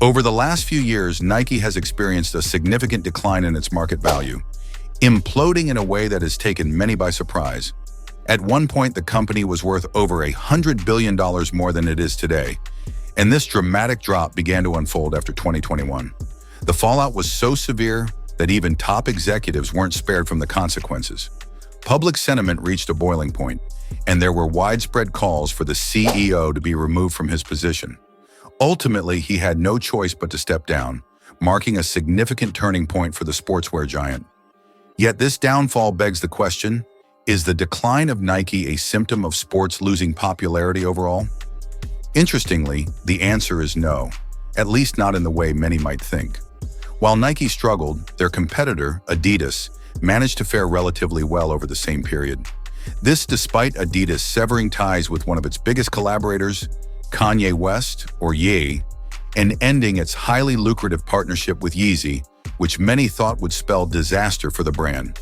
Over the last few years, Nike has experienced a significant decline in its market value, imploding in a way that has taken many by surprise. At one point, the company was worth over $100 billion more than it is today, and this dramatic drop began to unfold after 2021. The fallout was so severe that even top executives weren't spared from the consequences. Public sentiment reached a boiling point, and there were widespread calls for the CEO to be removed from his position. Ultimately, he had no choice but to step down, marking a significant turning point for the sportswear giant. Yet this downfall begs the question, is the decline of Nike a symptom of sports losing popularity overall? Interestingly, the answer is no, at least not in the way many might think. While Nike struggled, their competitor, Adidas, managed to fare relatively well over the same period. This despite Adidas severing ties with one of its biggest collaborators, Kanye West, or Ye, and ending its highly lucrative partnership with Yeezy, which many thought would spell disaster for the brand.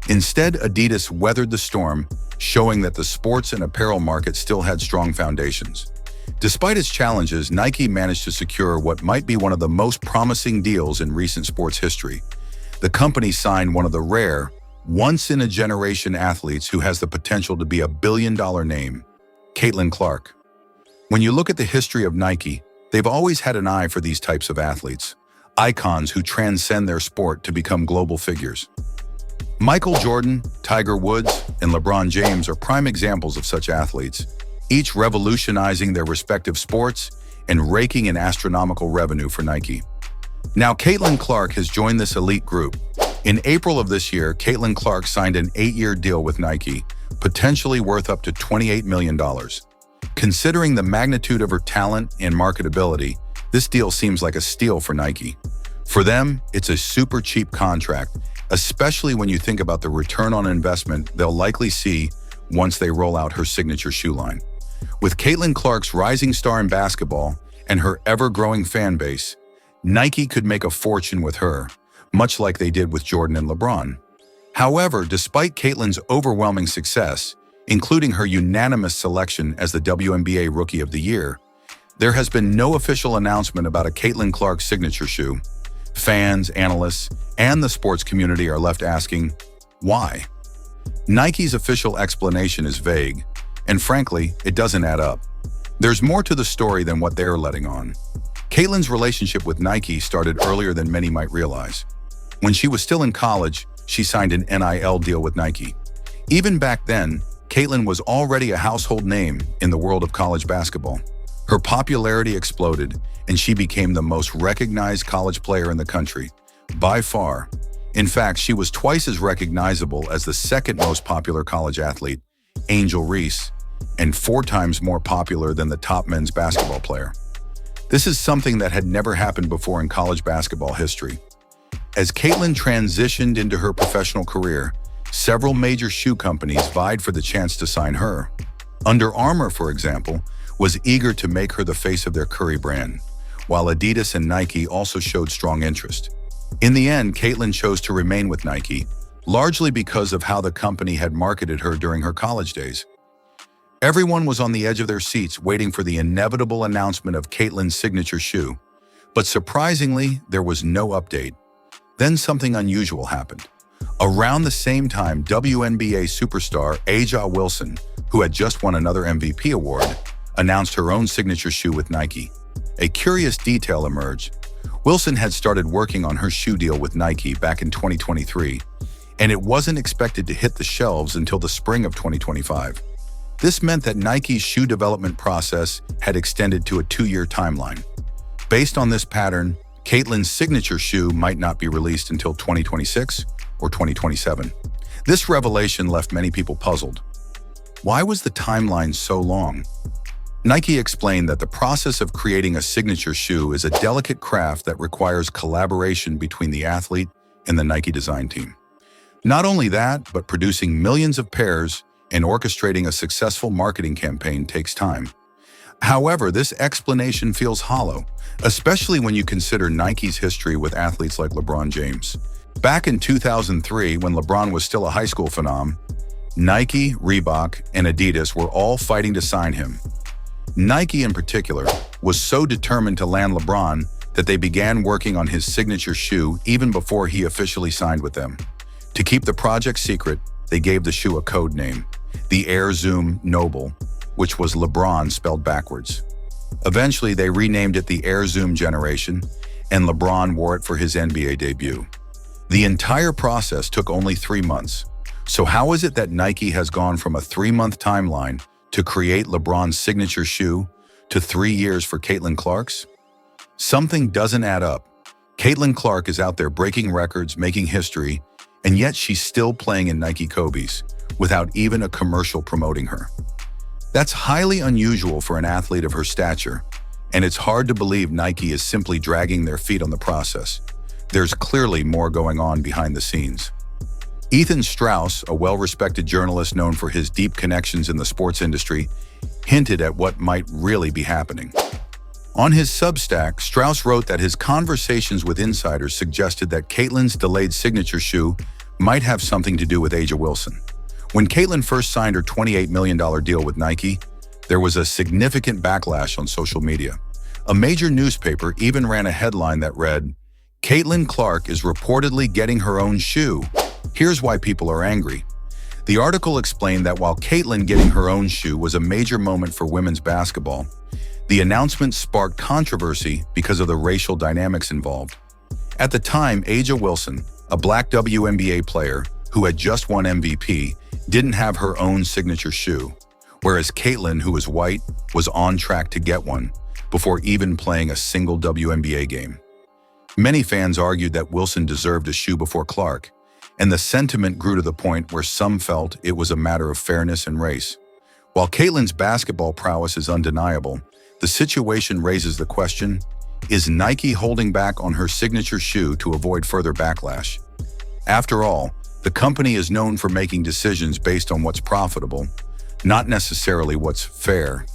Instead, Adidas weathered the storm, showing that the sports and apparel market still had strong foundations. Despite its challenges, Nike managed to secure what might be one of the most promising deals in recent sports history. The company signed one of the rare, once-in-a-generation athletes who has the potential to be a billion-dollar name, Caitlyn Clarke. When you look at the history of Nike, they've always had an eye for these types of athletes, icons who transcend their sport to become global figures. Michael Jordan, Tiger Woods, and LeBron James are prime examples of such athletes, each revolutionizing their respective sports and raking in astronomical revenue for Nike. Now, Caitlyn Clarke has joined this elite group. In April of this year, Caitlyn Clarke signed an 8-year deal with Nike, potentially worth up to $28 million. Considering the magnitude of her talent and marketability, this deal seems like a steal for Nike. For them, it's a super cheap contract, especially when you think about the return on investment they'll likely see once they roll out her signature shoe line. With Caitlyn Clarke's rising star in basketball and her ever-growing fan base, Nike could make a fortune with her, much like they did with Jordan and LeBron. However, despite Caitlyn's overwhelming success, including her unanimous selection as the WNBA Rookie of the Year, there has been no official announcement about a Caitlyn Clarke signature shoe. Fans, analysts, and the sports community are left asking, why? Nike's official explanation is vague, and frankly, it doesn't add up. There's more to the story than what they're letting on. Caitlyn's relationship with Nike started earlier than many might realize. When she was still in college, she signed an NIL deal with Nike. Even back then, Caitlyn was already a household name in the world of college basketball. Her popularity exploded, and she became the most recognized college player in the country, by far. In fact, she was twice as recognizable as the second most popular college athlete, Angel Reese, and 4 times more popular than the top men's basketball player. This is something that had never happened before in college basketball history. As Caitlyn transitioned into her professional career, several major shoe companies vied for the chance to sign her. Under Armour, for example, was eager to make her the face of their Curry brand, while Adidas and Nike also showed strong interest. In the end, Caitlyn chose to remain with Nike, largely because of how the company had marketed her during her college days. Everyone was on the edge of their seats waiting for the inevitable announcement of Caitlyn's signature shoe, but surprisingly, there was no update. Then something unusual happened. Around the same time, WNBA superstar A'ja Wilson, who had just won another MVP award, announced her own signature shoe with Nike. A curious detail emerged. Wilson had started working on her shoe deal with Nike back in 2023, and it wasn't expected to hit the shelves until the spring of 2025. This meant that Nike's shoe development process had extended to a 2-year timeline. Based on this pattern, Caitlyn's signature shoe might not be released until 2026 or 2027. This revelation left many people puzzled. Why was the timeline so long? Nike explained that the process of creating a signature shoe is a delicate craft that requires collaboration between the athlete and the Nike design team. Not only that, but producing millions of pairs and orchestrating a successful marketing campaign takes time. However, this explanation feels hollow, especially when you consider Nike's history with athletes like LeBron James. Back in 2003, when LeBron was still a high school phenom, Nike, Reebok, and Adidas were all fighting to sign him. Nike in particular was so determined to land LeBron that they began working on his signature shoe even before he officially signed with them. To keep the project secret, they gave the shoe a code name, the Air Zoom Noble, which was LeBron spelled backwards. Eventually, they renamed it the Air Zoom Generation, and LeBron wore it for his NBA debut. The entire process took only 3 months. So how is it that Nike has gone from a 3-month timeline to create LeBron's signature shoe to 3 years for Caitlyn Clarke's? Something doesn't add up. Caitlyn Clarke is out there breaking records, making history, and yet she's still playing in Nike Kobe's without even a commercial promoting her. That's highly unusual for an athlete of her stature, and it's hard to believe Nike is simply dragging their feet on the process. There's clearly more going on behind the scenes. Ethan Strauss, a well-respected journalist known for his deep connections in the sports industry, hinted at what might really be happening. On his Substack, Strauss wrote that his conversations with insiders suggested that Caitlyn's delayed signature shoe might have something to do with A'ja Wilson. When Caitlyn first signed her $28 million deal with Nike, there was a significant backlash on social media. A major newspaper even ran a headline that read, "Caitlyn Clarke is reportedly getting her own shoe. Here's why people are angry." The article explained that while Caitlyn getting her own shoe was a major moment for women's basketball, the announcement sparked controversy because of the racial dynamics involved. At the time, A'ja Wilson, a black WNBA player who had just won MVP, didn't have her own signature shoe, whereas Caitlyn, who was white, was on track to get one before even playing a single WNBA game. Many fans argued that Wilson deserved a shoe before Clarke, and the sentiment grew to the point where some felt it was a matter of fairness and race. While Caitlyn's basketball prowess is undeniable, the situation raises the question, is Nike holding back on her signature shoe to avoid further backlash? After all, the company is known for making decisions based on what's profitable, not necessarily what's fair.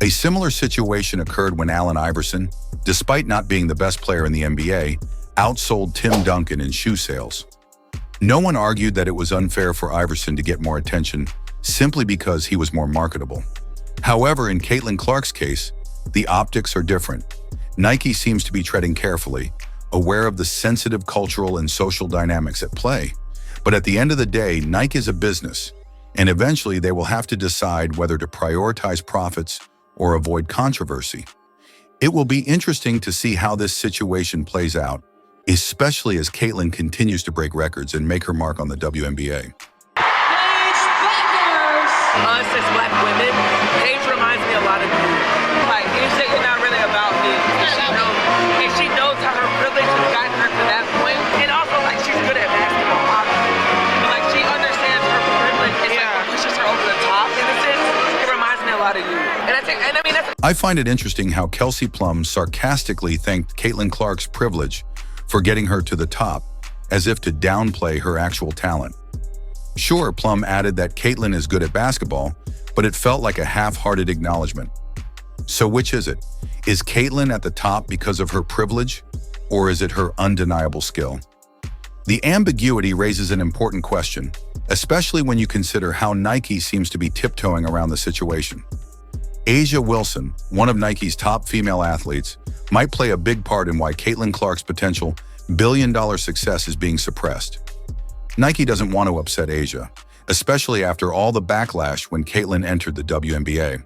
A similar situation occurred when Allen Iverson, despite not being the best player in the NBA, outsold Tim Duncan in shoe sales. No one argued that it was unfair for Iverson to get more attention simply because he was more marketable. However, in Caitlyn Clarke's case, the optics are different. Nike seems to be treading carefully, aware of the sensitive cultural and social dynamics at play. But at the end of the day, Nike is a business, and eventually they will have to decide whether to prioritize profits or avoid controversy. It will be interesting to see how this situation plays out, especially as Caitlyn continues to break records and make her mark on the WNBA. Us as black women, Paige reminds me a lot of you. Like, you're not really about me. And she knows how her privilege has gotten her to that point. And also, like, she's good at basketball, obviously. Like, she understands her privilege. It's like what pushes her over the top, in a sense. It reminds me a lot of you. I find it interesting how Kelsey Plum sarcastically thanked Caitlyn Clarke's privilege for getting her to the top, as if to downplay her actual talent. Sure, Plum added that Caitlyn is good at basketball, but it felt like a half-hearted acknowledgement. So which is it? Is Caitlyn at the top because of her privilege, or is it her undeniable skill? The ambiguity raises an important question, especially when you consider how Nike seems to be tiptoeing around the situation. A'ja Wilson, one of Nike's top female athletes, might play a big part in why Caitlyn Clarke's potential billion-dollar success is being suppressed. Nike doesn't want to upset A'ja, especially after all the backlash when Caitlyn entered the WNBA.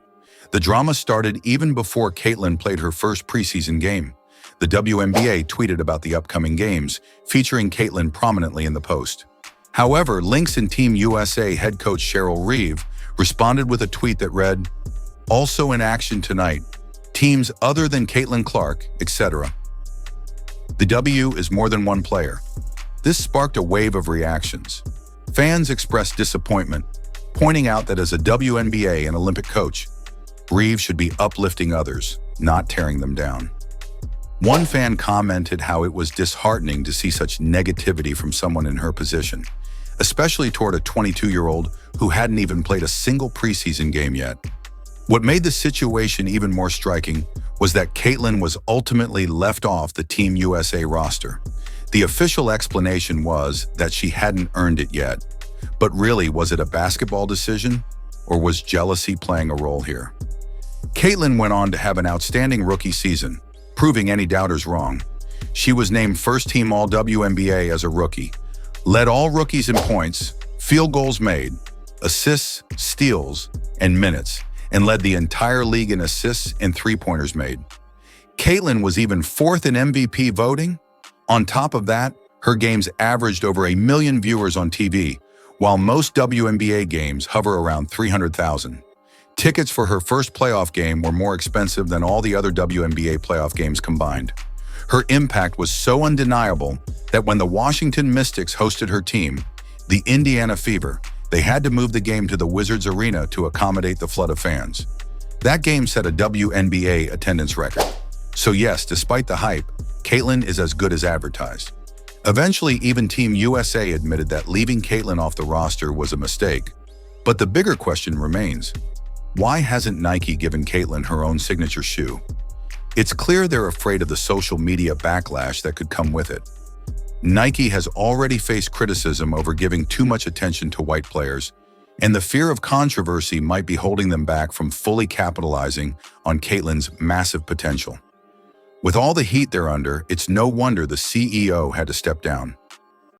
The drama started even before Caitlyn played her first preseason game. The WNBA tweeted about the upcoming games, featuring Caitlyn prominently in the post. However, Lynx and Team USA head coach Cheryl Reeve responded with a tweet that read, "Also in action tonight, teams other than Caitlyn Clarke, etc." The W is more than one player. This sparked a wave of reactions. Fans expressed disappointment, pointing out that as a WNBA and Olympic coach, Reeve should be uplifting others, not tearing them down. One fan commented how it was disheartening to see such negativity from someone in her position, especially toward a 22-year-old who hadn't even played a single preseason game yet. What made the situation even more striking was that Caitlyn was ultimately left off the Team USA roster. The official explanation was that she hadn't earned it yet. But really, was it a basketball decision, or was jealousy playing a role here? Caitlyn went on to have an outstanding rookie season, proving any doubters wrong. She was named first-team All-WNBA as a rookie, led all rookies in points, field goals made, assists, steals, and minutes, and led the entire league in assists and three-pointers made. Caitlyn was even fourth in MVP voting. On top of that, her games averaged over 1 million viewers on TV, while most WNBA games hover around 300,000. Tickets for her first playoff game were more expensive than all the other WNBA playoff games combined. Her impact was so undeniable that when the Washington Mystics hosted her team, the Indiana Fever, they had to move the game to the Wizards Arena to accommodate the flood of fans. That game set a WNBA attendance record. So yes, despite the hype, Caitlyn is as good as advertised. Eventually, even Team USA admitted that leaving Caitlyn off the roster was a mistake. But the bigger question remains, why hasn't Nike given Caitlyn her own signature shoe? It's clear they're afraid of the social media backlash that could come with it. Nike has already faced criticism over giving too much attention to white players, and the fear of controversy might be holding them back from fully capitalizing on Caitlyn's massive potential. With all the heat they're under, it's no wonder the CEO had to step down.